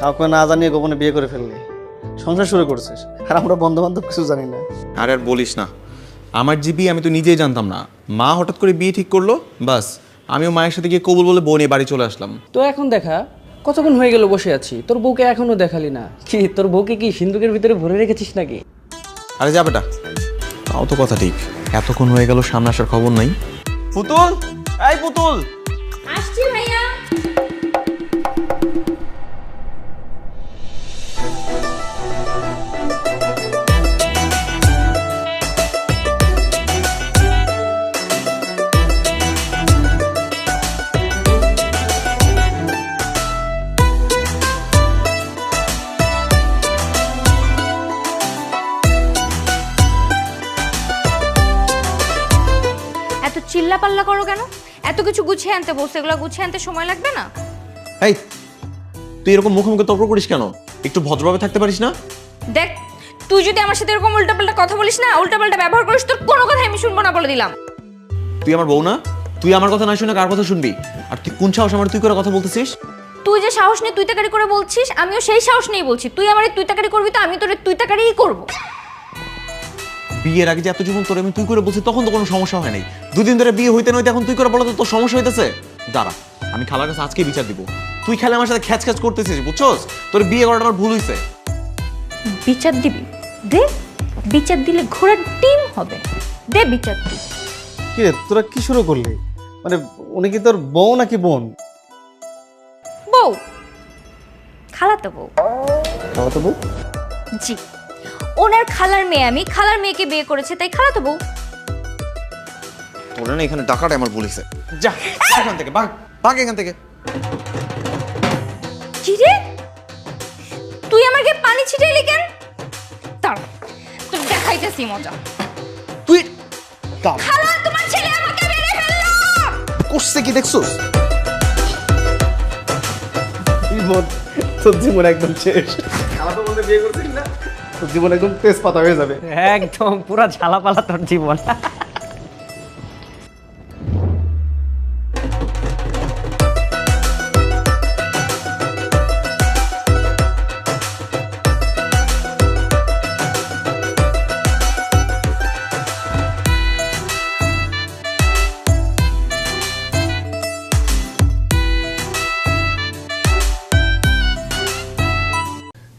কাউকে না জানিয়ে গোপনে বিয়ে করে ফেললি, সংসার শুরু করছিস, আর আমরা বন্ধু বান্ধব কিছু জানি না। আর বলিস না, আমার যে বিয়ে আমি তো নিজেই জানতাম না। মা হঠাৎ করে বিয়ে ঠিক করলো, বাস আমিও মায়ের সাথে গিয়ে কবুল বলে বউ নিয়ে বাড়ি চলে আসলাম। তো এখন দেখা কতক্ষণ হয়ে গেল বসে আছি, তোর বউকে এখনো দেখালি না। কি তোর বউকে কি সিন্ধুকের ভিতরে ভরে রেখেছিস নাকি? আরে যা বেটা, তাও তো কথা ঠিক, এতক্ষণ হয়ে গেল সামনে আসার খবর নাই। পুতুল, এই পুতুল, আসছি ভাইয়া। এত চিল্লা পাল্লা করো কেন? এত কিছু গুছিয়ে আনতে বসে, এগুলো গুছিয়ে আনতে সময় লাগবে না? এই তুই এরকম মুখে মুখে তর্ক করিস কেন? একটু ভদ্রভাবে থাকতে পারিস না? দেখ, তুই যদি আমার সাথে এরকম উল্টাপাল্টা কথা বলিস না, উল্টাপাল্টা ব্যবহার করিস, তোর কোনো কথা আমি শুনবো না বলে দিলাম। তুই আমার বউ না? তুই আমার কথা না শুনে কার কথা শুনবি? আর তুই কোন সাহস আমার তুই করে কথা বলতেছিস? তুই যে সাহস নিয়ে তুই তাকারি করে বলছিস, আমিও সেই সাহস নিয়েই বলছি। তুই আমারে তুই তাকারি করবি তো আমি তোরে তুই তাকারিই করব। বিয়ের আগে যে এত জীবন তোরে আমি তুই করে বলছি, তখন তো কোনো সমস্যা হয় নাই। দুদিন ধরে বিয়ে হইতে নইতে এখন তুই করে বলো তো তোর সমস্যা হইতেছে? দাঁড়া, আমি খালার কাছে আজকে বিচার দিব। তুই খেলে আমার সাথে খ্যাচ খ্যাচ করতেছিস, বুঝছস? তোর বিয়ে করাটা আমার ভুল হইছে। বিচার দিবি? দে, বিচার দিলে ঘোড়ার ডিম হবে। দে বিচার তুই। কি রে, তোরা কি শুরু করলি? মানে উনি কি তোর বউ নাকি বোন? বউ, খালাতো বউ। খালাতো বউ? জি, ওনার খালার মেয়ে, আমি খালার মেয়েকে বিয়ে করেছে, তাই খালাতো বউ। তোরা না এখানে ডাকাটা আমার ভুল হইছে। যা এখান থেকে, ভাগ ভাগ এখান থেকে। কি রে, তুই আমাকে পানি ছিটাইলি কেন? তার তোর দেখাইতেছি মজা। তুই খালা, তোমার ছেলে আমাকে মেরে ফেললো। করছে কি দেখছস? জীবন, তোর জীবন একদম শেষ। খালাতো বলতে বিয়ে করছিস না, তোর জীবন একদম তেজপাতা হয়ে যাবে। একদম পুরা ঝালাপালা তোর জীবন।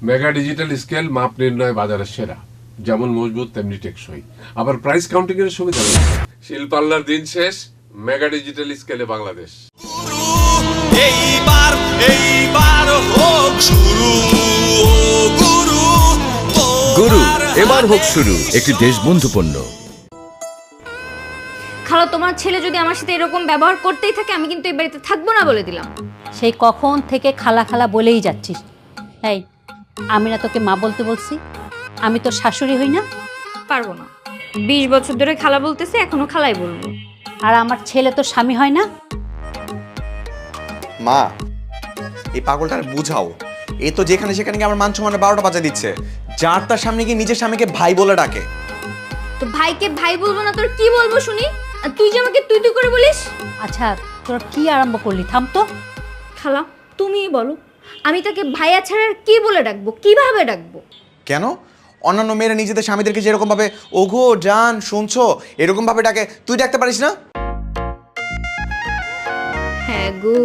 মেগা ডিজিটাল স্কেল মাপ নির্ণয় বাজারের সেরা, যেমন মজবুত তেমনি টেকসই, আবার প্রাইস কাউন্টিং এর সুবিধা রয়েছে। শিল্পাল্লার দিন শেষ, মেগা ডিজিটাল স্কেলে বাংলাদেশ। এইবার হোক শুরু, গুরু এবার হোক শুরু, একটি দেশবন্ধু পণ্য। খালা, তোমার ছেলে যদি আমার সাথে এরকম ব্যবহার করতেই থাকে, আমি কিন্তু এই বাড়িতে থাকবো না বলে দিলাম। সেই কখন থেকে খালা খালা বলেই যাচ্ছিস। এই, আমি না তোকে মা বলতে বলছি? আমি তোর শাশুড়ি হই না? পারবো না, 20 বছর ধরে খালা বলতেছে, এখনো খালাই বলবো। আর আমার ছেলে তোর স্বামী হয় না? মা, এই পাগলটার বুঝাও। এ তো যেখানে সেখানে গিয়ে আমার মান সম্মানের 12টা বাজা দিচ্ছে। যার তার সামনে গিয়ে নিজের স্বামীকে ভাই বলে ডাকে। তো ভাইকে ভাই বলবো না তোর কি বলবো শুনি? আর তুই যে আমাকে তুই তুই করে বলিস। আচ্ছা, তোর কি আরম্ভ করলি? থাম তো। খালা, তুমিই বলো, আমি তাকে ভাইয়া ছাড়া আর কি বলে ডাকবো, কিভাবে ডাকবো? কেন? অন্যান্য মেয়েরা নিজেদের স্বামীদেরকে যেরকম ভাবে ওগো জান শুনছো এরকম ভাবে ডাকে, তুই ডাকতে পারিস না? হ্যাঁ গো,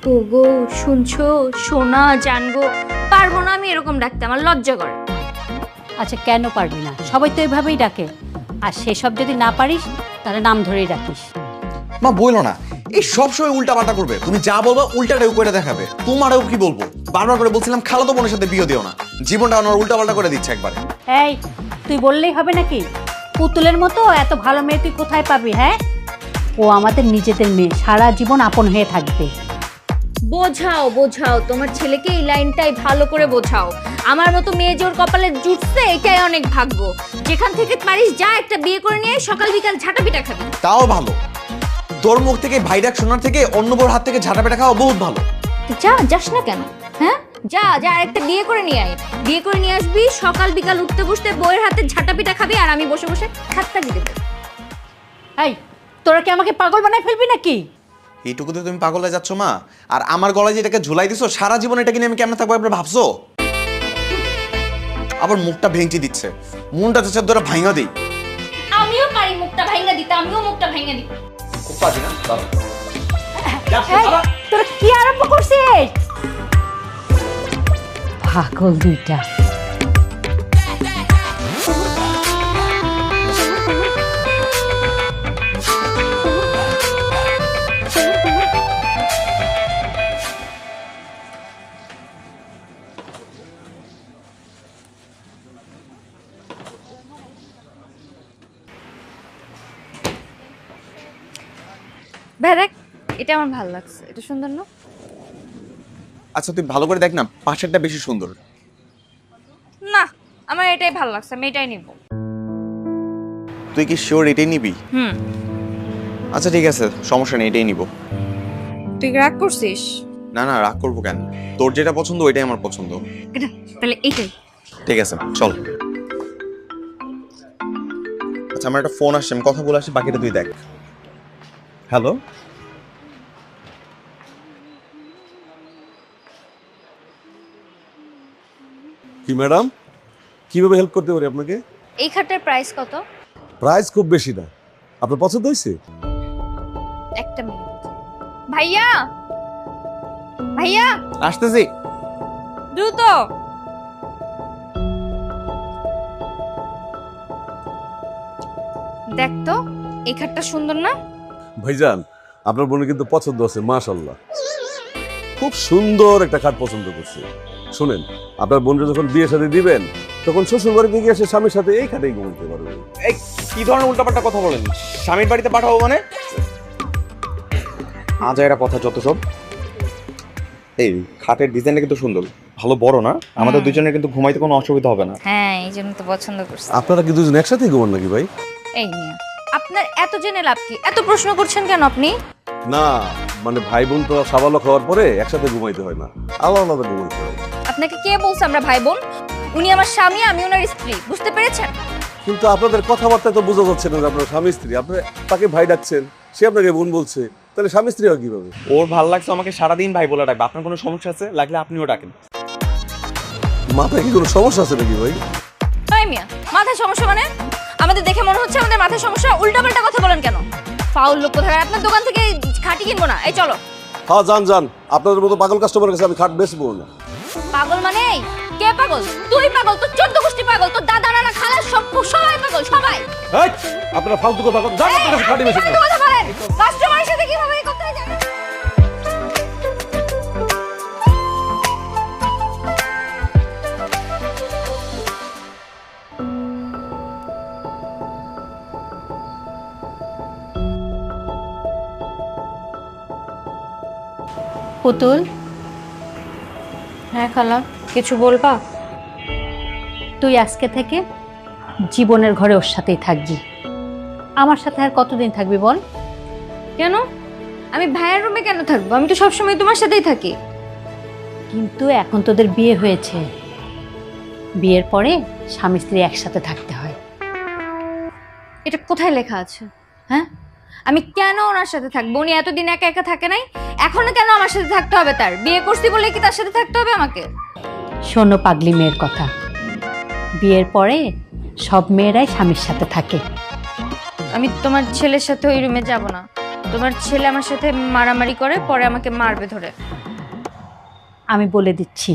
ও গো, শুনছো, সোনা, জানগো, পারবো না আমি এরকম ডাকতে, আমার লজ্জা করে। আচ্ছা, কেন পারবি না? সবাই তো এভাবেই ডাকে। আর সেসব যদি না পারিস তাহলে নাম ধরেই ডাকিস। মা বইলো না, এই সবসময় উল্টা পাল্টা করবে। তুমি যা বলবো উল্টাটাও করে দেখাবে। তোমারও কি বলবো? বারবার করে বলছিলাম খালাতো বোনের সাথে বিয়ে দিও না, জীবনটা আমার উল্টা পাল্টা করে দিচ্ছে একবারে। এই, তুই বললেই হবে নাকি? পুতুলের মতো এত ভালো মেয়ে তুই কোথায় পাবি? হ্যাঁ, ও আমাদের নিজেদের মেয়ে, সারা জীবন আপন হয়ে থাকবে। বোঝাও বোঝাও, তোমার ছেলেকে এই লাইনটাই ভালো করে বোঝাও। আমার মতো মেয়ে যে ওর কপালে জুটছে, এটাই অনেক ভাগ্য। যেখান থেকে পারিস যা, একটা বিয়ে করে নিয়ে সকাল বিকাল ঝাঁটা পিটা খাবি। তাও ভালো, তোর মুখ থেকে ভাই ডাক শোনার থেকে অন্য বড় হাত থেকে ঝাঁটা পেটা খাওয়া বহুত ভালো। যা, যাস না কেন? হ্যাঁ, যা যা, একটা বিয়ে করে নিয়ে আয়। বিয়ে করে নিয়ে আসবি, সকাল বিকাল উঠতে বসতে বইয়ের হাতে ঝাঁটা পিটা খাবি, আর আমি বসে বসে খাত্তা দিতে দেবো। এই, তোরা কি আমাকে পাগল বানায় ফেলবি নাকি? এইটুকুতে তুমি পাগল হয়ে যাচ্ছ মা? আর আমার গলায় যেটাকে ঝুলাই দিছো, সারা জীবন এটাকে নিয়ে আমি কেমন থাকবো একবার ভাবছো? আবার মুখটা ভেঙচি দিচ্ছে, মনটা চাচ্ছে ধরে ভাঙা দিই। আমিও পারি মুখটা ভাঙা দিতে, আমিও মুখটা ভাঙা দিই। খুব পারি না দাঁড়াও। তোরা কি আরম্ভ করছিস? পাগল দুইটা। ভাই দেখ, এটা আমার ভালো লাগছে, এটা সুন্দর না? আচ্ছা তুই ভালো করে দেখ না, পাশেরটা বেশি সুন্দর। না, আমার এটাই ভালো লাগছে, আমি এটাই নিব। তুই কি শিওর এটাই নিবি? হুম। আচ্ছা ঠিক আছে, সমস্যা নেই, এটাই নিব। তুই রাগ করছিস? না না, রাগ করবো কেন? তোর যেটা পছন্দ ওইটাই আমার পছন্দ। এটা তাহলে এটাই। ঠিক আছে চল। আচ্ছা আমার একটা ফোন আসছে, আমি কথা বলে আসি, বাকিটা তুই দেখ। হ্যালো, কি ম্যাডাম, কিভাবে হেল্প করতে পারি আপনাকে? এই খাটটার প্রাইস কত? প্রাইস খুব বেশি না, আপনার পছন্দ হয়েছে? একটা মিনিট। ভাইয়া, ভাইয়া আসতেছি। দ্রুত। দেখ তো, এই খাটটা সুন্দর না? ভাইজান, আপনার বোনের কিন্তু পছন্দ আছে, মাশাআল্লাহ, খুব সুন্দর একটা খাট পছন্দ করছে। শুনেন, আপনার বোনকে যখন বিয়ে সাথে দিবেন তখন শ্বশুর বাড়িতে গিয়ে সে স্বামীর সাথে এই খাটেই ঘুমাইতে পারবে। এই কি ধরনের উল্টাপাল্টা কথা বলেন? স্বামীর বাড়িতে পাঠাবো মানে? আজ এরা কথা যত সব। এই খাটের ডিজাইনটা কিন্তু সুন্দর, ভালো বড় না? আমাদের দুজনের কিন্তু ঘুমাইতে কোনো অসুবিধা হবে না। হ্যাঁ, এই জন্য তো পছন্দ করছি। আপনারা কি দুজন একসাথেই ঘুমান নাকি ভাই? এই নিয়ে আপনার এত জেনে লাভ কি? এত প্রশ্ন করছেন কেন আপনি? না মানে ভাই বোন তো সাবালক হওয়ার পরে একসাথে ঘুমাইতে হয় না, আলাদা আলাদা ঘুমাইতে হয়। আপনাকে কে বলছে আমরা ভাই বোন? উনি আমার স্বামী, আমি ওনার স্ত্রী, বুঝতে পেরেছেন? কিন্তু আপনাদের কথাবার্তায় তো বোঝা যাচ্ছে না যে আপনার স্বামী স্ত্রী। আপনি তাকে ভাই ডাকছেন, সে আপনাকে বোন বলছে, তাহলে স্বামী স্ত্রী হয় কিভাবে? ওর ভালো লাগছে আমাকে সারাদিন ভাই বলে ডাকবে। আপনার কোনো সমস্যা আছে? লাগলে আপনিও ডাকেন। মাথায় কি কোনো সমস্যা আছে নাকি ভাই? তাই মিয়া, মাথায় সমস্যা মানে? আমাদের দেখে মনে হচ্ছে আমাদের মাথায় সমস্যা। উল্টাপাল্টা কথা বলেন কেন? ফাউল লোক কোথায়! আপনার দোকান থেকে খাটি কিনবো না, এই চলো। হ্যাঁ যান যান, আপনাদের মতো পাগল কাস্টমারের কাছে আমি খাট বেচবো না। পাগল মানে? কে পাগল? তুই পাগল, তোর 14 গোষ্ঠী পাগল, তোর দাদা নানা খালা সবাই পাগল, সবাই। এই, আপনারা ফালতু কথা বলেন, যান আপনার কাছে খাটি বেচবো না। কথা বলেন, কাস্টমারের সাথে কিভাবে এই কথা জানেন? পুতুল, হ্যাঁ খালা, কিছু বলবা? তুই আজকে থেকে জীবনের ঘরে ওর সাথেই থাকবি। আমার সাথে আর কতদিন থাকবি বল? কেন? আমি ভাইয়ের রুমে কেন থাকবো? আমি তো সবসময় তোমার সাথেই থাকি। কিন্তু এখন তোদের বিয়ে হয়েছে, বিয়ের পরে স্বামী স্ত্রী একসাথে থাকতে হয়। এটা কোথায় লেখা আছে? হ্যাঁ, আমি কেন ওনার সাথে থাকবো? উনি এতদিন একা একা থাকে নাই, এখনো কেন আমার সাথে থাকতে হবে? তার বিয়ে করছি বলে কি তার সাথে থাকতে হবে আমাকে? শোনো পাগলি মেয়ের কথা, বিয়ের পরে সব মেয়েরাই স্বামীর সাথে থাকে। আমি তোমার ছেলের সাথে ওই রুমে যাব না। তোমার ছেলে আমার সাথে মারামারি করে, পরে আমাকে মারবে ধরে। আমি বলে দিচ্ছি,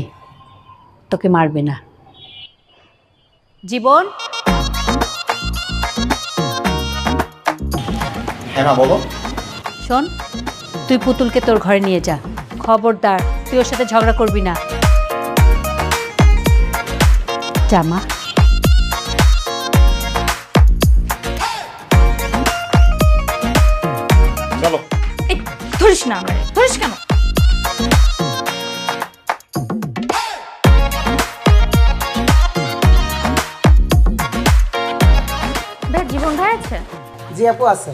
তোকে মারবে না। জীবন, হ্যাঁ না বলো। শোন, তুই পুতুলকে তোর ঘরে নিয়ে যা। খবরদার তুই ওর সাথে ঝগড়া করবি না। জামা চলো। এই ধরিস না আমারে, ধরিস কেন? ভাই, জীবন ভাই আছে? জি আপু আছে।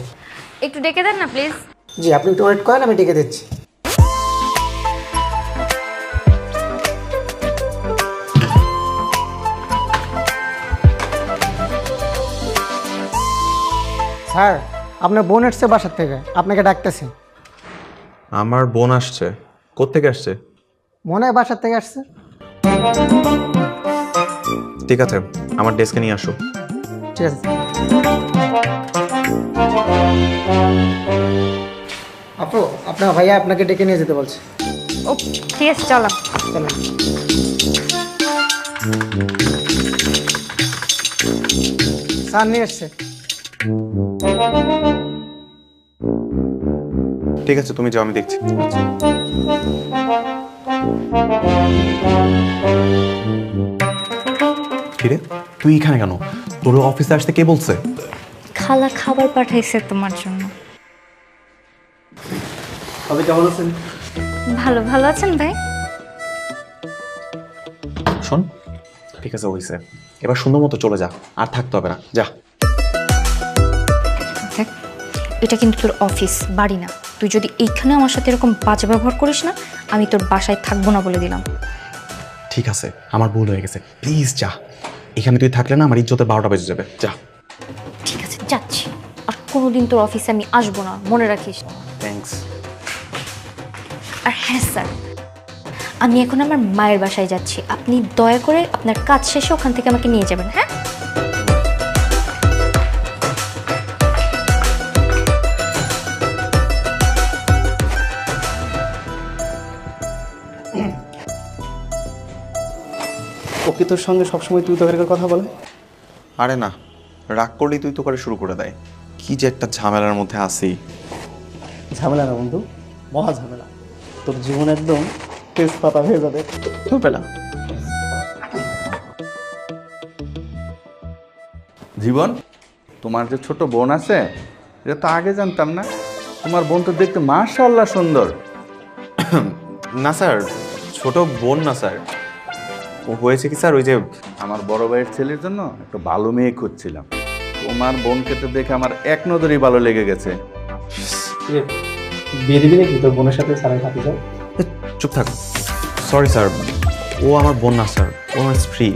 একটু ডেকে দেন না প্লিজ। জি আপনি একটু ওয়েট করেন, আমি ডেকে দিচ্ছি। স্যার, আপনার বোন এসছে বাসার থেকে, আপনাকে ডাকতেছে। আমার বোন আসছে। কোত্থেকে আসছে? মনে হয় বাসার থেকে আসছে। ঠিক আছে, আমার ডেস্কে নিয়ে আসো। ঠিক আছে। আপু, আপনার ভাইয়া আপনাকে ডেকে নিয়ে যেতে বলছে। ও ঠিক আছে, চলো। চলেন। স্যার নিয়ে এসছে। ঠিক আছে, তুমি যাও, আমি দেখছি। কিরে, তুই এখানে কেন? তোর অফিসে আসতে কে বলছে? খালা খাবার পাঠাইছে তোমার জন্য। আপনি কেমন আছেন? ভালো ভালো আছেন ভাই? শোন, ঠিক আছে হইছে, এবার সুন্দর মতো চলে যা, আর থাকতে হবে না, যা। দেখ, এটা কিন্তু তোর অফিস, বাড়ি না। তুই যদি এইখানে আমার সাথে এরকম বাজে ব্যবহার করিস না, আমি তোর বাসায় থাকবো না বলে দিলাম। ঠিক আছে, আমার ভুল হয়ে গেছে, প্লিজ যা। এখানে তুই থাকলে না আমার ইজ্জতে 12টা বেজে যাবে, যা। ঠিক আছে, যাচ্ছি। আর কোনোদিন তোর অফিসে আমি আসবো না, মনে রাখিস। থ্যাঙ্কস। আর হ্যাঁ স্যার, আমি এখন আমার মায়ের বাসায় যাচ্ছি। আপনি দয়া করে আপনার কাজ শেষে ওখান থেকে আমাকে নিয়ে যাবেন, হ্যাঁ? ওকে তোর সঙ্গে সবসময় তুই তোকে কথা বলে? আরে না, রাগ করলেই তুই তো করে শুরু করে দেয়। কি যে একটা ঝামেলার মধ্যে আসি। ঝামেলা না বন্ধু, মহা ঝামেলা। তোর জীবন একদম তেজপাতা হয়ে যাবে। পেলা জীবন, তোমার যে ছোট বোন আছে এটা তো আগে জানতাম না। তোমার বোন তো দেখতে মাশাআল্লাহ সুন্দর। না স্যার, ছোট বোন না স্যার। ও হয়েছে কি স্যার, ওই যে আমার বড় ভাইয়ের ছেলের জন্য একটা ভালো মেয়ে খুঁজছিলাম। তোমার বোনকে তো দেখে আমার এক নজরেই ভালো লেগে গেছে। বিয়ে দিবি নাকি তোর বোনের সাথে? স্যারের হাতে যাও। চুপ থাক। সরি স্যার, ও আমার বোন না স্যার, ও আমার স্ত্রী।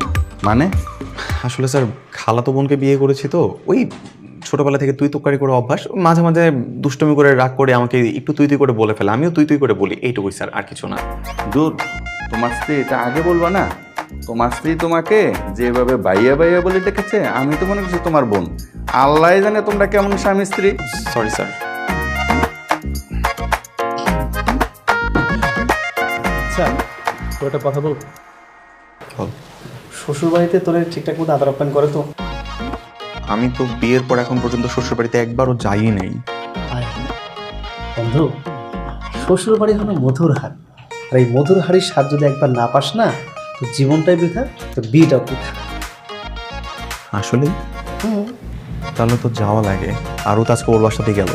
মানে? আসলে স্যার, খালাতো বোনকে বিয়ে করেছি তো, ওই ছোটবেলা থেকে তুই তুকারি করে অভ্যাস। মাঝে মাঝে দুষ্টমি করে রাগ করে আমাকে একটু তুই তুই করে বলে ফেলে, আমিও তুই তুই করে বলি, এইটুকুই স্যার, আর কিছু না। দূর, তোমার স্ত্রী এটা আগে বলবা না? তোমার স্ত্রী তোমাকে যেভাবে বাইয়া বাইয়া বলে ডেকেছে, আমি তো মনে করছি তোমার বোন। আল্লাহ জানে তোমরা কেমন স্বামী স্ত্রী। Sorry sir. আচ্ছা, তোর একটা কথা বল। বল। শ্বশুর বাড়িতে তোর ঠিকঠাক মতো আদর আপ্যায়ন করে তো? আমি তো বিয়ের পর এখন পর্যন্ত শ্বশুর বাড়িতে একবারও যাই নাই। বন্ধু, শ্বশুর বাড়ি হলো মধুর হাড়, আর এই মধুর হাড়ির স্বাদ যদি একবার না পাস না, তোর জীবনটাই বৃথা, তোর বিয়েটাও বৃথা। আসলে তাহলে তো যাওয়া লাগে। আরও তো আজকে ওর বাসাতে গেল,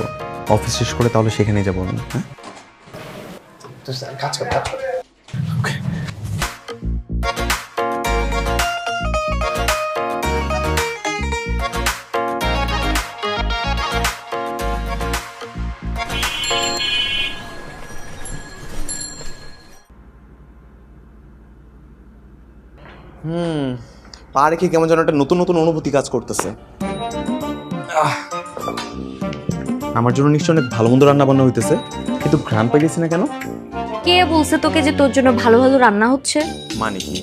অফিস শেষ করে তাহলে সেখানে যাবো আমি। হ্যাঁ, কাজ কর, কাজ কর। পা রেখে কেমন যেন একটা নতুন নতুন অনুভূতি কাজ করতেছে। আমার জন্য নিশ্চয় অনেক ভালো মন্দ রান্না বান্না হইতেছে, কিন্তু ঘ্রাণ পাইতেছি না কেন? কে বলছে তোকে যে তোর জন্য ভালো ভালো রান্না হচ্ছে? মানে কি,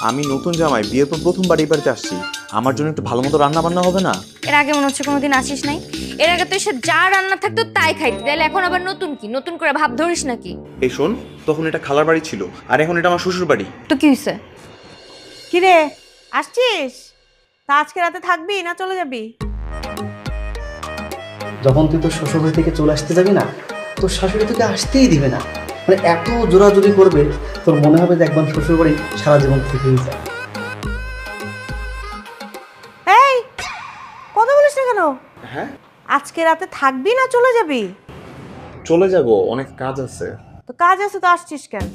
আমি নতুন জামাই, বিয়ের পর প্রথমবার এই বাড়িতে আসছি, আমার জন্য একটু ভালো মতো রান্না বান্না হবে না? এর আগে মনে হচ্ছে কোনোদিন আসিস নাই। এর আগে তো এসে যা রান্না থাকতো তাই খাইতে, তাহলে এখন আবার নতুন কি? নতুন করে ভাব ধরিস নাকি? এই শোন, তখন এটা খালার বাড়ি ছিল, আর এখন এটা আমার শ্বশুর বাড়ি। তো কি হয়েছে? কিরে, আসছিস? তা আজকে রাতে থাকবি না চলে যাবি? যখন তুই তোর শ্বশুর বাড়ি থেকে চলে আসতে যাবি না, তোর শাশুড়ি তোকে আসতেই দিবে না। মানে এত জোরাজুরি করবে, তোর মনে হবে যে একবার শ্বশুর বাড়ি সারা জীবন থেকেই যায়। এই, কথা বলিস না কেন? হ্যাঁ, আজকে রাতে থাকবি না চলে যাবি? চলে যাব, অনেক কাজ আছে। তো কাজ আছে তো আসছিস কেন?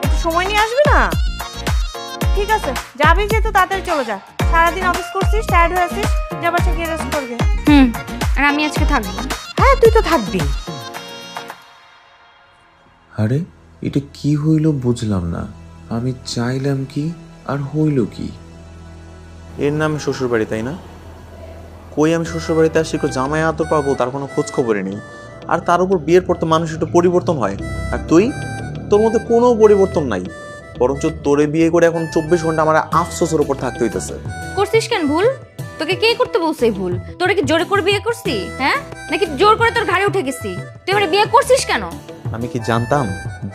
একটু সময় নিয়ে আসবি না? ঠিক আছে, যাবি যেহেতু তাড়াতাড়ি চলে যা। সারাদিন অফিস করছিস, টায়ার্ড হয়ে আসিস, যাবার সে গিয়ে রেস্ট করবি। আর আমি আজকে থাকবো। হ্যাঁ, তুই তো থাকবি। আরে এটা কি হইল বুঝলাম না। আমি চাইলাম কি আর হইল কি? এর নামে শ্বশুর বাড়ি, তাই না? কই আমি শ্বশুর বাড়িতে আসি, জামাই আদর পাবো তার কোনো খোঁজ খবরই নেই। আর তার উপর বিয়ের পর তো মানুষ একটু পরিবর্তন হয়, আর তুই, তোর মধ্যে কোনো পরিবর্তন নাই, বরঞ্চ তোরে বিয়ে করে এখন 24 ঘন্টা আমার আফসোসের উপর থাকতে হইতেছে। করছিস কেন ভুল? তোকে কে করতে বলছে এই ভুল? তোরে কি জোরে করে বিয়ে করছি, হ্যাঁ, নাকি জোর করে তোর ঘাড়ে উঠে গেছি? তুই আমার বিয়ে করছিস কেন? আমি কি জানতাম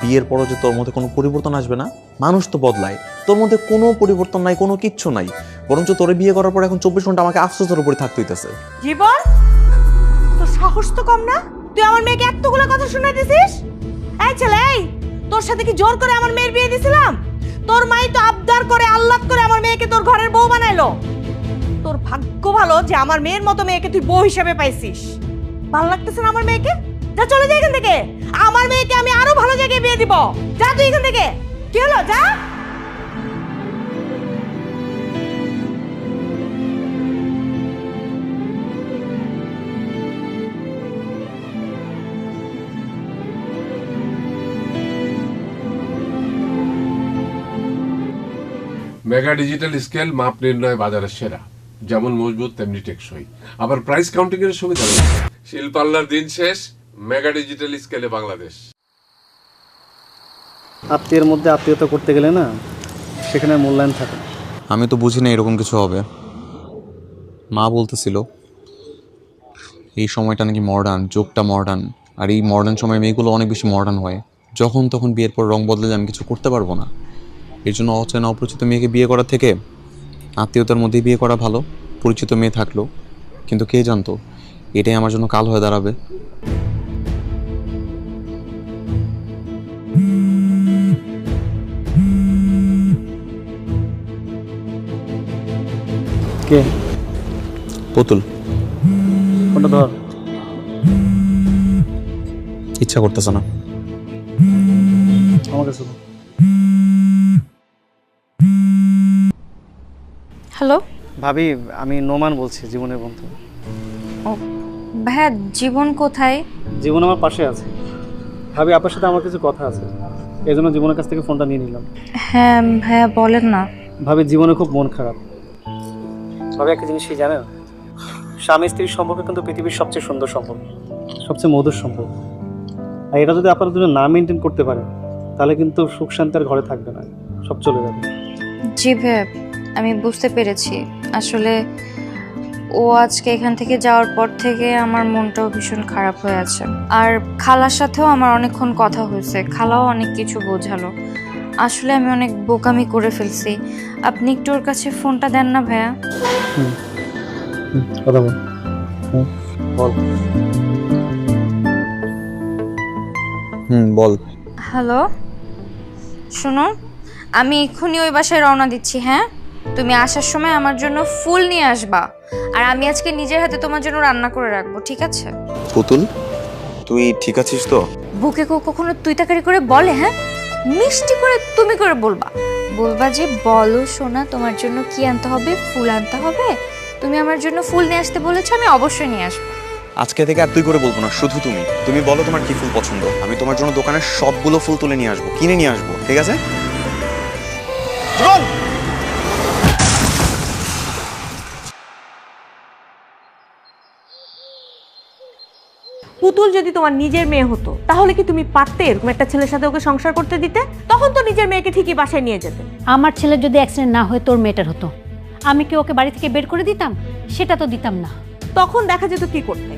বিয়ের পরও যে তোর মধ্যে কোনো পরিবর্তন আসবে না? মানুষ তো বদলায়, তোর মধ্যে কোনো পরিবর্তন নাই, কোনো কিচ্ছু নাই, বরঞ্চ তোরে বিয়ে করার পর এখন 24 ঘন্টা আমাকে আফসোসের উপরে থাকতে হইতেছে। জীবন, তোর সাহস তো কম না? তুই আমার মেয়েকে এতগুলো কথা শুনাই দিছিস? এই ছেলে, এই তোর সাথে কি জোর করে আমার মেয়ের বিয়ে দিছিলাম? তোর মাই তো আবদার করে আল্লাদ করে আমার মেয়েকে তোর ঘরের বউ বানাইলো। তোর ভাগ্য ভালো যে আমার মেয়ের মতো মেয়েকে তুই বউ হিসেবে পাইছিস। ভালো লাগতেছে না আমার মেয়েকে? যা চলে যা এখান থেকে। আমার মেয়েকে আমি আরো ভালো জায়গায় বিয়ে দিব। যা তুই এখান থেকে। কি হলো, যা। মেগা ডিজিটাল স্কেল মাপ নির্ণয় বাজারের সেরা, যেমন মজবুত তেমনি টেকসই, আবার প্রাইস কাউন্টিং এর সুবিধা রয়েছে। শিল্পাল্লার দিন শেষ, মেগা ডিজিটাল স্কেলে বাংলাদেশ। আত্মীয়ের মধ্যে আত্মীয়তা করতে গেলে না, সেখানে মূল্যায়ন থাকে। আমি তো বুঝি না এরকম কিছু হবে। মা বলতেছিল এই সময়টা নাকি মডার্ন, যুগটা মডার্ন, আর এই মডার্ন সময় মেয়েগুলো অনেক বেশি মডার্ন হয়, যখন তখন বিয়ের পর রং বদলে আমি কিছু করতে পারবো না। এই জন্য অচেনা অপরিচিত মেয়েকে বিয়ে করার থেকে আত্মীয়তার মধ্যেই বিয়ে করা ভালো। পরিচিত মেয়ে থাকলো, কিন্তু কে জানতো এটাই আমার জন্য কাল হয়ে দাঁড়াবে। কে? পুতুল। কোনটা ধর? ইচ্ছা করতেছে না। আমার কাছে। হ্যালো ভাবি, আমি নোমান বলছি, জীবনের বন্ধু। ও ভাইয়া, জীবন কোথায়? জীবন আমার পাশে আছে। ভাবি, আপনার সাথে আমার কিছু কথা আছে, এই জন্য জীবনের কাছ থেকে ফোনটা নিয়ে নিলাম। হ্যাঁ ভাইয়া, বলেন না। ভাবি, জীবনে খুব মন খারাপ। ভাবি, একটা জিনিস কি জানেন? স্বামী স্ত্রীর সম্পর্ক কিন্তু পৃথিবীর সবচেয়ে সুন্দর সম্পর্ক, সবচেয়ে মধুর সম্পর্ক। আর এটা যদি আপনারা দুজন না মেনটেন করতে পারেন, তাহলে কিন্তু সুখ শান্তি আর ঘরে থাকবে না, সব চলে যাবে। জি ভাইয়া, আমি বুঝতে পেরেছি। আসলে ও আজকে এখান থেকে যাওয়ার পর থেকে আমার মনটাও ভীষণ খারাপ হয়ে আছে। আর খালার সাথেও আমার অনেকক্ষণ কথা হয়েছে, খালাও অনেক কিছু বোঝালো। আসলে আমি অনেক বোকামি করে ফেলছি। আপনি একটু ওর কাছে ফোনটা দেন না ভাইয়া। কথা বল। বল। বল। হ্যালো, শোনো, আমি এক্ষুনি ওই বাসায় রওনা দিচ্ছি। হ্যাঁ, তুমি আসার সময় আমার জন্য ফুল নিয়ে আসবা, আর আমি আজকে নিজের হাতে তোমার জন্য রান্না করে রাখবো, ঠিক আছে? পুতুল, তুই ঠিক আছিস তো? বুকে কখনো তুই তাকারি করে বলে? হ্যাঁ, মিষ্টি করে তুমি করে বলবা, বলবা যে বলো সোনা তোমার জন্য কি আনতে হবে, ফুল আনতে হবে, তুমি আমার জন্য ফুল নিয়ে আসতে বলেছো, আমি অবশ্যই নিয়ে আসবো। আজকে থেকে আর তুই করে বলবো না, শুধু তুমি। তুমি বলো তোমার কি ফুল পছন্দ, আমি তোমার জন্য দোকানের সবগুলো ফুল তুলে নিয়ে আসবো, কিনে নিয়ে আসবো, ঠিক আছে? পুতুল যদি তোমার নিজের মেয়ে হতো, তাহলে কি তুমি পারতে এরকম একটা ছেলের সাথে ওকে সংসার করতে দিতে? তখন তো নিজের মেয়েকে ঠিকই বাসায় নিয়ে যেতে। আমার ছেলে যদি অ্যাক্সিডেন্ট না হয়ে তোর মেয়েটার হতো, আমি কি ওকে বাড়ি থেকে বের করে দিতাম? সেটা তো দিতাম না। তখন দেখা যেত কি করতে।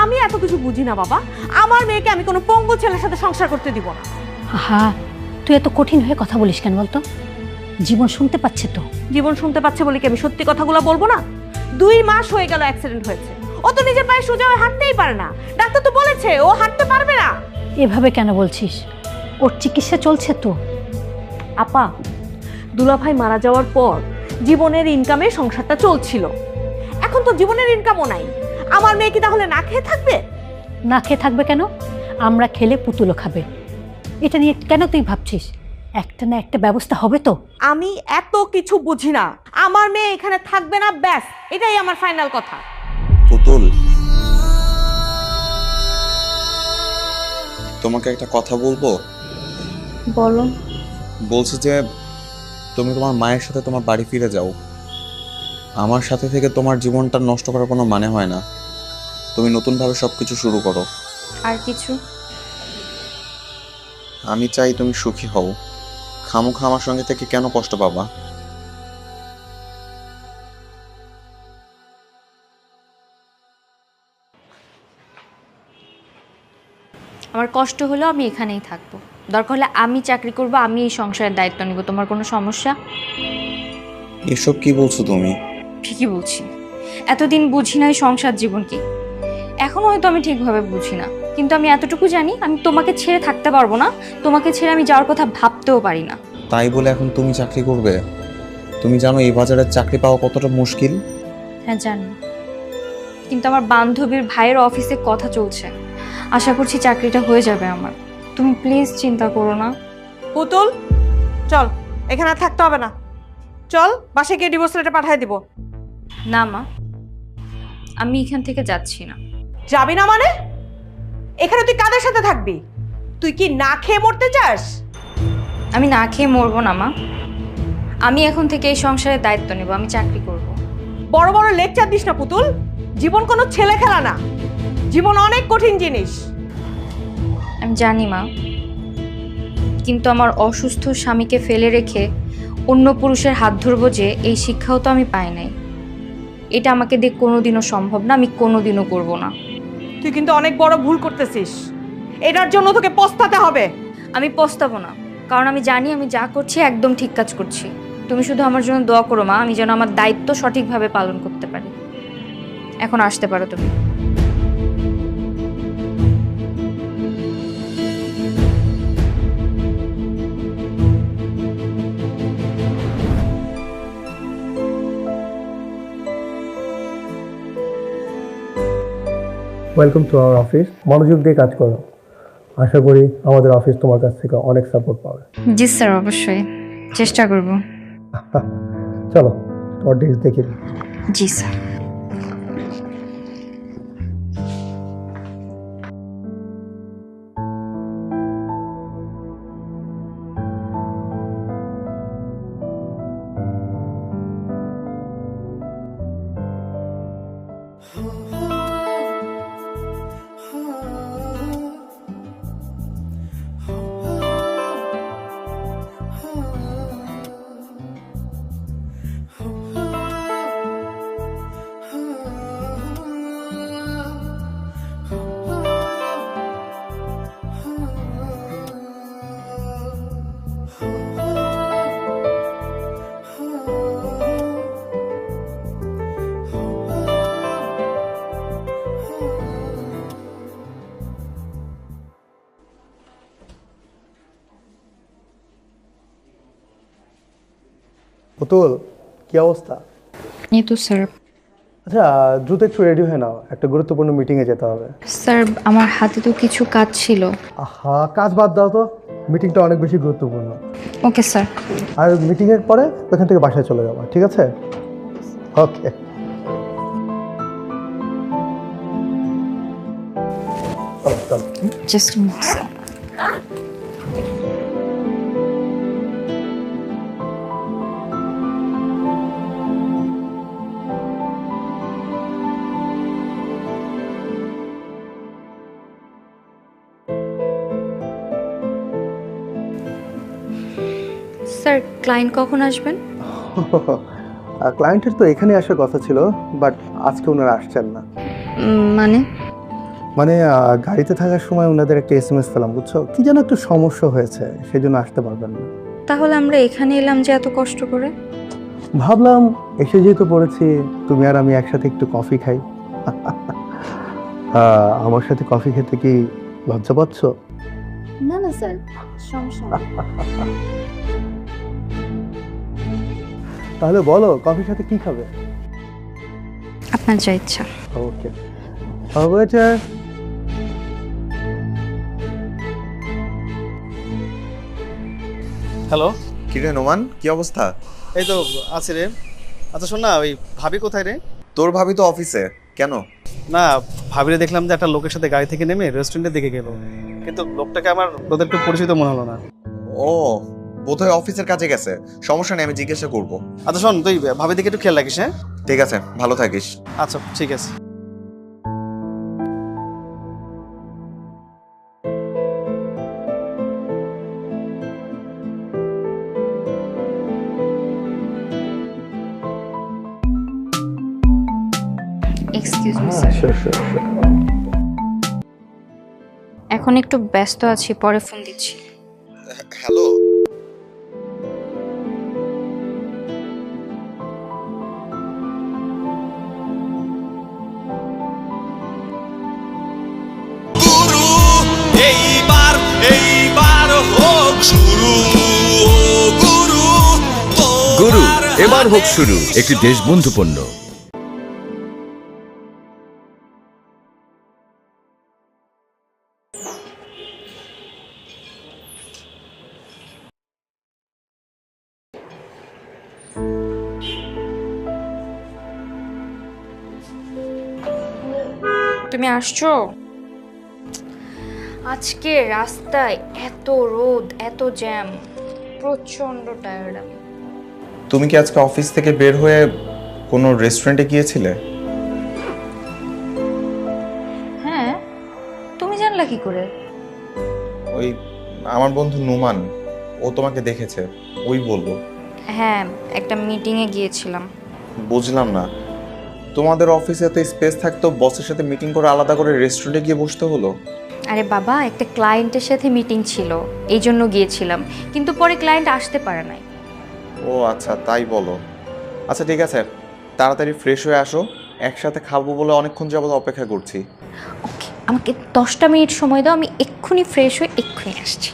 আমি এত কিছু বুঝি না বাবা, আমার মেয়েকে আমি কোনো পঙ্গু ছেলের সাথে সংসার করতে দিব না। হ্যাঁ, তুই এত কঠিন হয়ে কথা বলিস কেন বলতো? জীবন শুনতে পাচ্ছে তো। জীবন শুনতে পাচ্ছে বলে কি আমি সত্যি কথাগুলো বলবো না? 2 মাস হয়ে গেল অ্যাক্সিডেন্ট হয়েছে, ও তো নিজের পায়ে সোজা হয়ে হাঁটতেই পারে না। ডাক্তার তো বলেছে ও হাঁটতে পারবে না। এভাবে কেন বলছিস? ওর চিকিৎসা চলছে তো। আপা, দুলাভাই মারা যাওয়ার পর জীবনের ইনকামে সংসারটা চলছিল, এখন তো জীবনের ইনকামও নাই। আমার মেয়ে কি তাহলে না খেয়ে থাকবে? না খেয়ে থাকবে কেন? আমরা খেলে পুতুলও খাবে। এটা নিয়ে কেন তুই ভাবছিস? একটা না একটা ব্যবস্থা হবে তো। আমি এত কিছু বুঝি না, আমার মেয়ে এখানে থাকবে না, ব্যাস এটাই আমার ফাইনাল কথা। পুতুল, তোমাকে একটা কথা বলবো। বলো। বলছি যে তুমি তোমার মায়ের সাথে তোমার বাড়ি ফিরে যাও। আমার সাথে থেকে তোমার জীবনটা নষ্ট করার কোনো মানে হয় না। তুমি নতুনভাবে সবকিছু শুরু করো। আর কিছু? আমি চাই তুমি সুখী হও, খামোখা আমার সঙ্গে থেকে কেন কষ্ট পাবা? আমার কষ্ট হলেও আমি এখানেই থাকবো, দরকার হলে আমি চাকরি করব, আমি এই সংসারের দায়িত্ব নিব। তোমার কোনো সমস্যা? এসব কি বলছো তুমি? ঠিকই বলছি। এতদিন বুঝি না এই সংসার জীবন কি, এখনো হয়তো আমি ঠিকভাবে বুঝি না, কিন্তু আমি এতটুকু জানি আমি তোমাকে ছেড়ে থাকতে পারবো না, তোমাকে ছেড়ে আমি যাওয়ার কথা ভাবতেও পারি না। তাই বলে এখন তুমি চাকরি করবে? তুমি জানো এই বাজারে চাকরি পাওয়া কতটা মুশকিল? হ্যাঁ জানি, কিন্তু আমার বান্ধবীর ভাইয়ের অফিসে কথা চলছে, আশা করছি চাকরিটা হয়ে যাবে আমার। তুমি প্লিজ চিন্তা করো না। পুতুল চল, এখানে আর থাকতে হবে না, চল বাসায় গিয়ে ডিভোর্স লেটার পাঠিয়ে দিব। না মা, আমি এখান থেকে যাচ্ছি না। যাবি না মানে? এখানে তুই কাদের সাথে থাকবি? তুই কি না খেয়ে মরতে চাস? আমি না খেয়ে মরবো না মা, আমি এখন থেকে এই সংসারের দায়িত্ব নেব, আমি চাকরি করব। বড় বড় লেকচার দিস না পুতুল, জীবন কোনো ছেলে খেলা না, জীবন অনেক কঠিন জিনিস। আমি জানি মা, কিন্তু আমার অসুস্থ স্বামীকে ফেলে রেখে অন্য পুরুষের হাত ধরবো যে এই শিক্ষাও তো আমি পাই নাই। এটা আমাকে দিয়ে কোনোদিনও সম্ভব না, আমি কোনোদিনও করব না। তুই কিন্তু অনেক বড় ভুল করতেছিস, এটার জন্য তোকে পস্তাতে হবে। আমি পস্তাবো না, কারণ আমি জানি আমি যা করছি একদম ঠিক কাজ করছি। তুমি শুধু আমার জন্য দোয়া করো মা, আমি যেন আমার দায়িত্ব সঠিকভাবে পালন করতে পারি। এখন আসতে পারো তুমি। Welcome to our office. মনোযোগ দিয়ে কাজ করো, আশা করি আমাদের অফিস তোমার কাছ থেকে অনেক সাপোর্ট পাবে। জি স্যার, অবশ্যই চেষ্টা করব। চলো তোমার ডিটেলস দেখি। জি স্যার। পুতুল, কি অবস্থা? এই তো স্যার। আচ্ছা দ্রুত একটু রেডি হয়ে নাও, একটা গুরুত্বপূর্ণ মিটিংয়ে যেতে হবে। স্যার আমার হাতে তো কিছু কাজ ছিল। আহা, কাজ বাদ দাও তো, মিটিংটা অনেক বেশি গুরুত্বপূর্ণ। Okay sir. আর মিটিংয়ের পরে ওখান থেকে বাসায় চলে যাবো, ঠিক আছে? Okay. Just a minute, sir. Sir client কখন আসবেন? ক্লায়েন্টের তো এখানে আসার কথা ছিল, বাট আজকে ওনারা আসছেন না। মানে গাড়িতে থাকার সময় ওনাদের একটা SMS পেলাম, বুঝছো? কি যেন একটু সমস্যা হয়েছে, সেই জন্য আসতে পারবেন না। তাহলে আমরা এখানে এলাম যে এত কষ্ট করে? ভাবলাম এসে যেহেতু পড়েছি, তুমি আর আমি একসাথে একটু কফি খাই। আমার সাথে কফি খেতে কি লজ্জা পাচ্ছ? না না স্যার, সমস্যা নেই। তাহলে বলো কফির সাথে কি খাবে? আপনার যা ইচ্ছা। ওকে, ওয়েটার। হ্যালো, কি রে নোমান, কি অবস্থা? এই তো আছি রে। আচ্ছা শোন না, ওই ভাবি কোথায় রে? তোর ভাবি তো অফিসে। কেন? না, ভাবিরে দেখলাম যে একটা লোকের সাথে গাড়ি থেকে নেমে রেস্টুরেন্টের দিকে গেল, কিন্তু লোকটাকে আমার তোদের একটু পরিচিত মনে হলো না। ও বোধহয় অফিসের কাজে গেছে, সমস্যা নেই, আমি জিজ্ঞাসা করব। আচ্ছা শোন, তুই ভাবির দিকে একটু খেয়াল রাখিস। হ্যাঁ ঠিক আছে, ভালো থাকিস। আচ্ছা ঠিক আছে। এক্সকিউজ মি স্যার, এখন একটু ব্যস্ত আছি, পরে ফোন দিচ্ছি। হ্যালো। এইবার হোক শুরু গুরু, গুরু এবার হোক শুরু, একটি দেশবন্ধু পণ্য। তুমি আসছো? আজকে রাস্তায় এত রোদ, এত জ্যাম, প্রচন্ড টায়ার্ড আমি। তুমি কি আজকে অফিস থেকে বের হয়ে কোনো রেস্টুরেন্টে গিয়েছিলে? হ্যাঁ, তুমি জানলা কি করে? ওই আমার বন্ধু নুমান, ও তোমাকে দেখেছে, ওই বলল। হ্যাঁ, একটা মিটিংয়ে গিয়েছিলাম। বুঝলাম না, তোমাদের অফিসে এত স্পেস থাকতো, বসের সাথে মিটিং করে আলাদা করে রেস্টুরেন্টে গিয়ে বসতে হলো? আরে বাবা, একটা ক্লায়েন্টের সাথে মিটিং ছিল, এই জন্য গিয়েছিলাম, কিন্তু পরে ক্লায়েন্ট আসতে পারে নাই। ও আচ্ছা, তাই বলো। আচ্ছা ঠিক আছে, তাড়াতাড়ি ফ্রেশ হয়ে আসো, একসাথে খাবো বলে অনেকক্ষণ যাবত অপেক্ষা করছি। ওকে, আমাকে 10টা মিনিট সময় দাও, আমি এক্ষুনি ফ্রেশ হয়ে এক্ষুনি আসছি।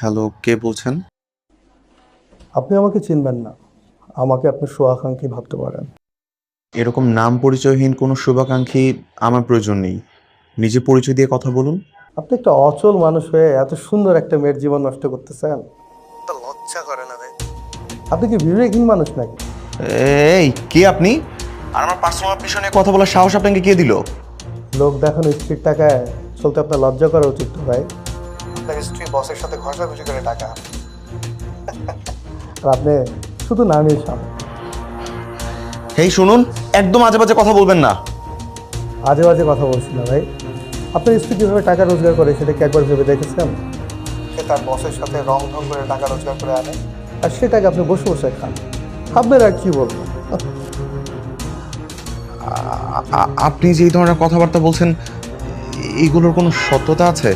হ্যালো, কে বলছেন? আপনি আমাকে চিনবেন না, আমাকে আপনি শুভাকাঙ্ক্ষী ভাবতে পারেন। এরকম নাম পরিচয়হীন কোনো শুভাকাঙ্ক্ষী আমার প্রয়োজন নেই, নিজে পরিচয় দিয়ে কথা বলুন। আপনি একটা অচল মানুষ হয়ে এত সুন্দর একটা মেয়ের জীবন নষ্ট করতেছেন, তা লজ্জা করে না ভাই? আপনি কি বিবেকহীন মানুষ নাকি? এই কে আপনি? আর আমার পার্সোনাল বিষয় নিয়ে কথা বলার সাহস আপনাকে কে দিল? লোক দেখানো স্ত্রীর টাকায় চলতে আপনার লজ্জা করা উচিত তো ভাই। আপনার স্ত্রী বসের সাথে ঘষাঘষি করে টাকা, আর আপনি শুধু নামের সামনে। এই শুনুন, একদম আজে বাজে কথা বলবেন না। আজে বাজে কথা বলছি না ভাই, আপনার স্ত্রী কীভাবে টাকা রোজগার করে সেটা কি একবার ভেবে দেখেছেন? সে তার বসের সাথে রং ঢং করে টাকা রোজগার করে আনে, আর সেটাকে আপনি বসে বসে খান। আপনার আর কি বলবো? আপনি যে এই ধরনের কথাবার্তা বলছেন, এগুলোর কোনো সত্যতা আছে?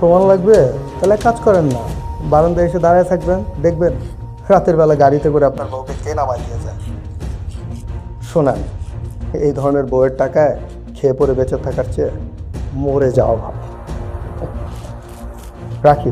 প্রমাণ লাগবে? তাহলে কাজ করেন না, বারান্দায় এসে দাঁড়ায় থাকবেন, দেখবেন রাতের বেলা গাড়িতে করে আপনার বউকে কে নামাই দিয়ে যায়। শোনেন, এই ধরনের বউয়ের টাকায় খেয়ে পরে বেঁচে থাকার চেয়ে মরে যাওয়া ভালো। রাখি।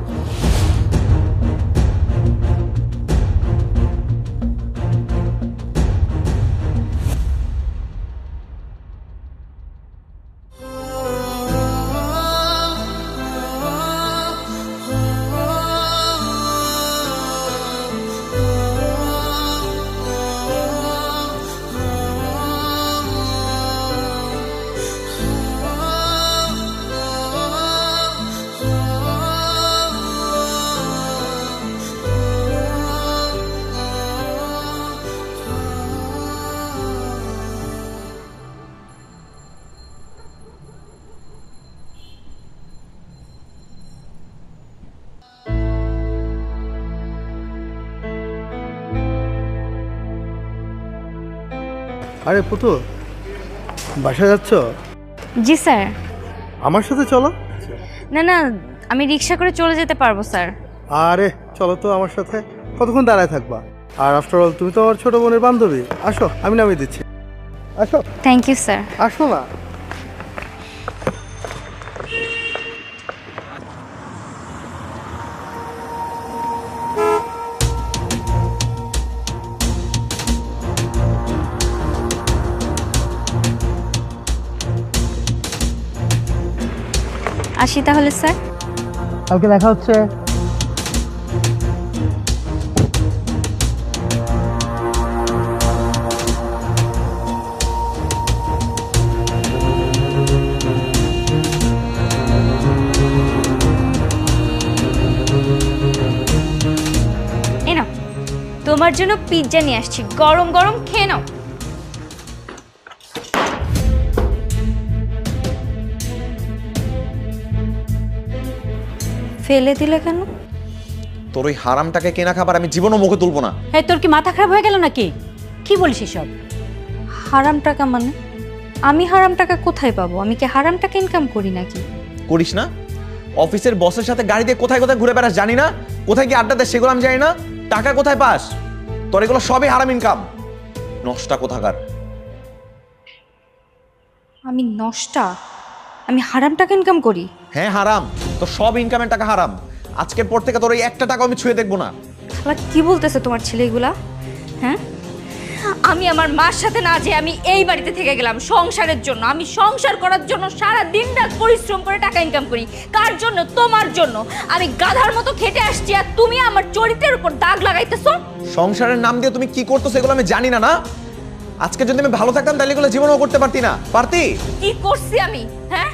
আরে পুতু, বাসায় যাচ্ছ? জি স্যার। আমার সাথে চলো। না না, আমি রিক্সা করে চলে যেতে পারবো স্যার। আরে চলো তো আমার সাথে, কতক্ষণ দাঁড়ায় থাকবা? আর আফটার অল তুমি তো আমার ছোট বোনের বান্ধবী, আসো আমি নামিয়ে দিচ্ছি। আসো। Thank you sir. আসো না। আসি তাহলে স্যার। কালকে দেখা হচ্ছে। তোমার জন্য পিৎজা নিয়ে আসছি, গরম গরম খেয়ে নাও। ফেলে দিলে কেন? তোর ওই হারামটাকে কেনা খাবার আমি জীবনও মুখে তুলবো না। এই তোর কি মাথা খারাপ হয়ে গেল নাকি? কি বলিস এসব? হারাম টাকা মানে? আমি হারাম টাকা কোথায় পাবো? আমি কি হারাম টাকা ইনকাম করি নাকি? করিস না? অফিসের বসের সাথে গাড়ি দিয়ে কোথায় কোথায় ঘুরে বেড়াস জানি না, কোথায় কি আড্ডা দেয় সেগুলো আমি জানি না, টাকা কোথায় পাস? তোর এগুলো সবই হারাম ইনকাম, নষ্টা কোথাকার। আমি নষ্টা? আমি হারাম টাকা ইনকাম করি? হ্যাঁ হারাম, তোর সব ইনকামের টাকা হারাম। আজকের পর থেকে তোর এই একটা টাকা আমি ছুঁয়ে দেখবো না। খালা কি বলতেছে তোমার ছেলেগুলা? হ্যাঁ, আমি আমার মার সাথে না যে আমি এই বাড়িতে থেকে গেলাম সংসারের জন্য। আমি সংসার করার জন্য সারা দিন রাত পরিশ্রম করে টাকা ইনকাম করি। কার জন্য? তোমার জন্য। আমি গাধার মতো খেটে আসছি আর তুমি আমার চরিত্রের উপর দাগ লাগাইতেছো। সংসারের নাম দিয়ে তুমি কি করতো সেগুলো আমি জানি না। না, আজকে যদি আমি ভালো থাকতাম তাহলে এগুলো জীবনেও করতে পারতি না। পারতি? কি করছি আমি? হ্যাঁ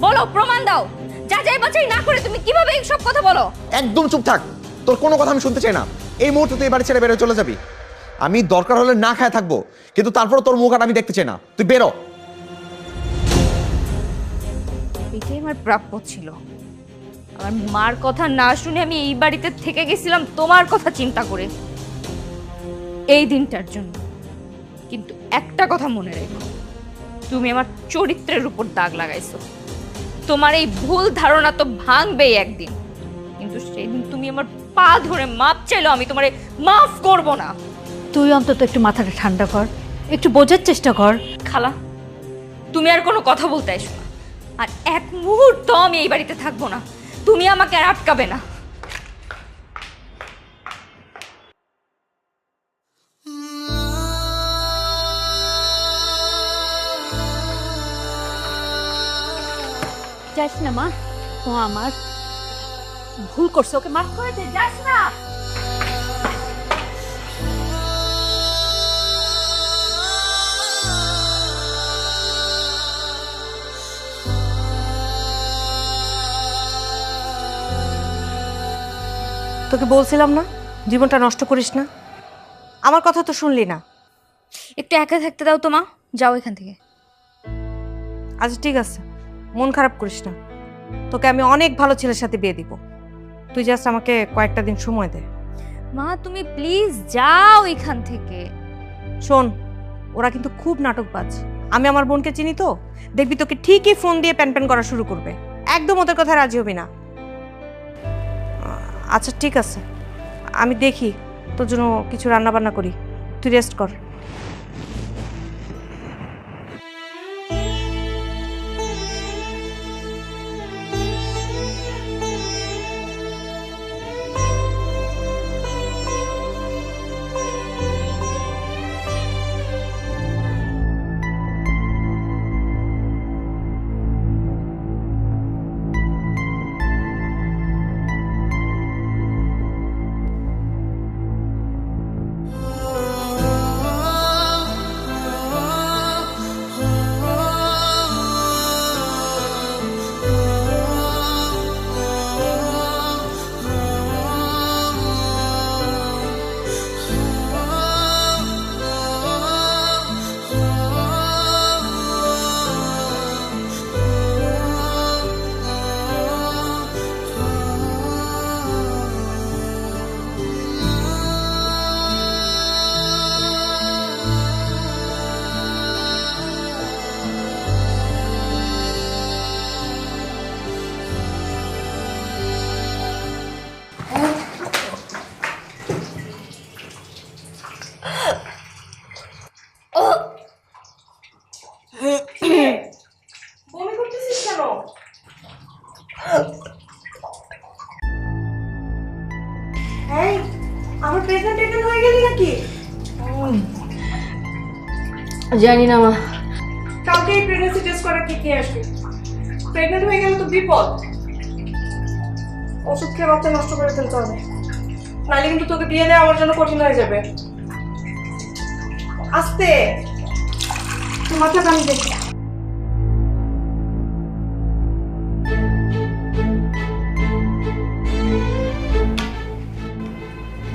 বলো, প্রমাণ দাও। যাচাই বাছাই না করে তুমি কিভাবে এই সব কথা বলো? একদম চুপ থাক, তোর কোনো কথা আমি শুনতে চাই না। এই মুহূর্তে তুই এই বাড়ি ছেড়ে বেরো চলে যাবি। আমি দরকার হলে না খায় থাকবো, কিন্তু তারপর তোর মুখ আর আমি দেখতে চাই না। তুই বেরো। এটাই আমার প্রাপ্য ছিল। আমার মার কথা না শুনে আমি এই বাড়িতে থেকে গেছিলাম তোমার কথা চিন্তা করে, এই দিনটার জন্য। কিন্তু একটা কথা মনে রেখো, তুমি আমার চরিত্রের উপর দাগ লাগাইছো। তোমার এই ভুল ধারণা তো ভাঙবেই একদিন, কিন্তু সেদিন তুমি আমার পা ধরে মাপ চাইলো, আমি তোমারে মাফ করব না। তুই অন্তত একটু মাথাটা ঠান্ডা কর, একটু বোঝার চেষ্টা কর। খালা, তুমি আর কোনো কথা বলতে এসো না। আর এক মুহূর্ত আমি এই বাড়িতে থাকবো না। তুমি আমাকে আর আটকাবে না। যাস না মা, ও আমার ভুল করছে, ওকে মাফ করে দে। যাস না। তোকে বলছিলাম না জীবনটা নষ্ট করিস না, আমার কথা তো শুনলি না। একটু একা থাকতে দাও তো মা, যাও এখান থেকে। আচ্ছা ঠিক আছে, মন খারাপ করিস না। তোকে আমি অনেক ভালো ছেলের সাথে বিয়ে দিব, তুই জাস্ট আমাকে কয়েকটা দিন সময় দে। মা তুমি প্লিজ যাও এখান থেকে। শোন, ওরা কিন্তু খুব নাটকবাজ। আমি আমার বোনকে চিনি তো, দেখবি তোকে ঠিকই ফোন দিয়ে প্যান প্যান করা শুরু করবে। একদম ওদের কথা রাজি হবি না। আচ্ছা ঠিক আছে, আমি দেখি তোর জন্য কিছু রান্না বান্না করি, তুই রেস্ট কর। আমার প্রেগন্যান্ট হয়ে গেলি নাকি? জানি না মা, কালকে প্রেগন্যান্সি টেস্ট করা কে আসবে? প্রেগন্যান্ট হয়ে গেলে তো বিপদ। ওষুধ খেয়ে বাচ্চা নষ্ট করে ফেলতে হবে, নাহলে কিন্তু তোকে বিয়ে দেওয়া আমার জন্য কঠিন হয়ে যাবে। আস্তে মাথা কামি দেখি।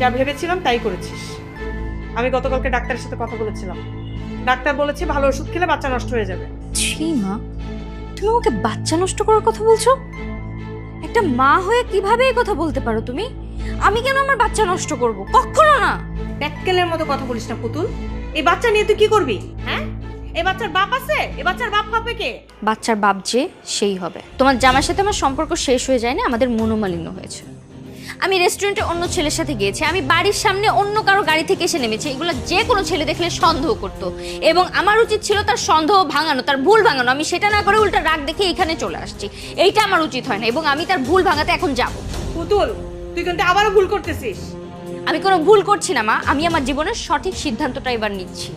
যা ভেবেছিলাম তাই করেছিস। আমি গতকালকে ডাক্তারের সাথে কথা বলেছিলাম, ডাক্তার বলেছে ভালো ওষুধ খেলে বাচ্চা নষ্ট হয়ে যাবে। ছি মা, তুমি আমাকে বাচ্চা নষ্ট করার কথা বলছো? একটা মা হয়ে কিভাবে এই কথা বলতে পারো তুমি? আমি কেন আমার বাচ্চা নষ্ট করব? কখনো না। প্যাটকেলের মতো কথা বলিস না পুতুল। এই বাচ্চা নিয়ে তুই কি করবি? হ্যাঁ, এই বাচ্চার বাপ আছে? এই বাচ্চার বাপ হবে কে? বাচ্চার বাপ যে সেই হবে। তোমার জামার সাথে আমার সম্পর্ক শেষ হয়ে যায় না, আমাদের মনোমালিন্য হয়েছে। আমি রেস্টুরেন্টে অন্য ছেলের সাথে গিয়েছি, আমি বাড়ির সামনে অন্য কারো গাড়ি থেকে এসে নেমেছি, এগুলো যে কোনো ছেলে দেখলে সন্দেহ করতো এবং আমার উচিত ছিল তার সন্দেহ ভাঙানো, তার ভুল ভাঙানো। আমি সেটা না করে উল্টা রাগ দেখে এখানে চলে আসছি। এইটা আমার উচিত হয় না এবং আমি তার ভুল ভাঙাতে এখন যাব। পুতুল, তুই কিন্তু আবারও ভুল করতেছিস। আমি কোনো ভুল করছি না মা, আমি আমার জীবনের সঠিক সিদ্ধান্তটা এবার নিচ্ছি।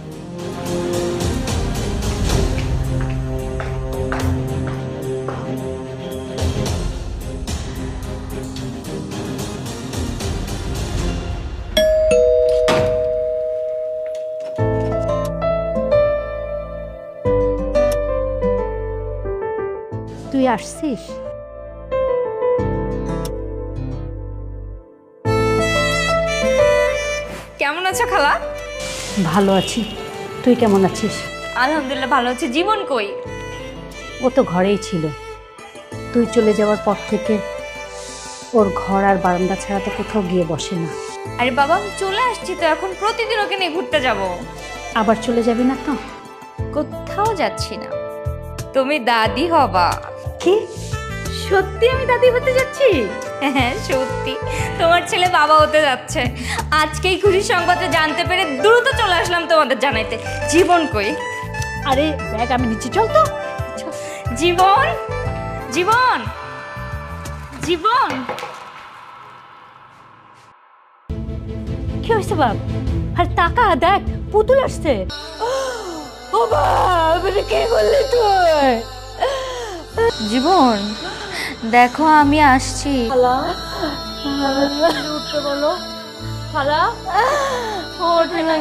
তুই আসছিস? কেমন আছো খালা? ভালো আছি, তুই কেমন আছিস? আলহামদুলিল্লাহ ভালো আছি। জীবন কই? ও তো ঘরেই ছিল, তুই চলে যাওয়ার পর থেকে ওর ঘর আর বারান্দা ছাড়া তো কোথাও গিয়ে বসে না। আরে বাবা, আমি চলে আসছি তো, এখন প্রতিদিন ওকে নিয়ে ঘুরতে যাব। আবার চলে যাবি না তো? কোথাও যাচ্ছি না, তুমি দাদি হবা। কি সত্যি আমি দাদি হতে যাচ্ছি? হ্যাঁ সত্যি, তোমার ছেলে বাবা হতে যাচ্ছে। আজকেই খুশির সংবাদটা জানতে পেরে দ্রুত চলে আসলাম তোমাদের জানাইতে। জীবন কই? আরে ব্যাগ আমি নিচে, চল তো। জীবন, জীবন, জীবন। কি হয়েছে বাপ? আর টাকা দেখ, পুতুল আসছে। ও বাবা, কে বললি তুই? জীবন দেখো আমি আসছি। উঠতে বলো খালা, ওঠে না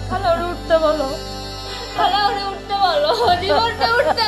খালা, উঠতে বলো খালা, উঠতে বলো, জীবনটা উঠতে